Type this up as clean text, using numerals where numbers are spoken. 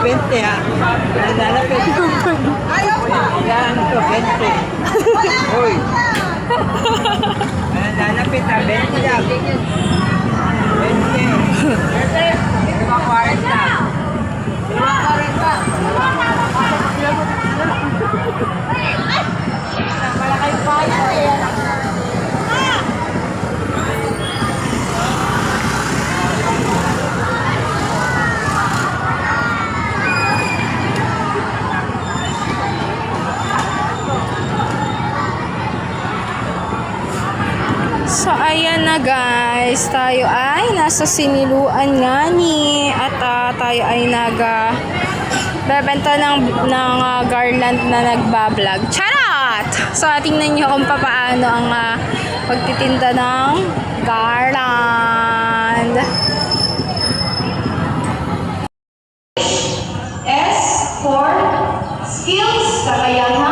20 ha. Nananapit. Yan, ito, 20. Uy. Nananapit ha, 20 lang. 20. 40. So, ayan na guys. Tayo ay nasa Siniluan nga ni. At tayo ay bebenta ng garland na nagbablog. Charot! So, tingnan nyo kung paano ang pagtitinda ng garland. S for skills, kakayahan.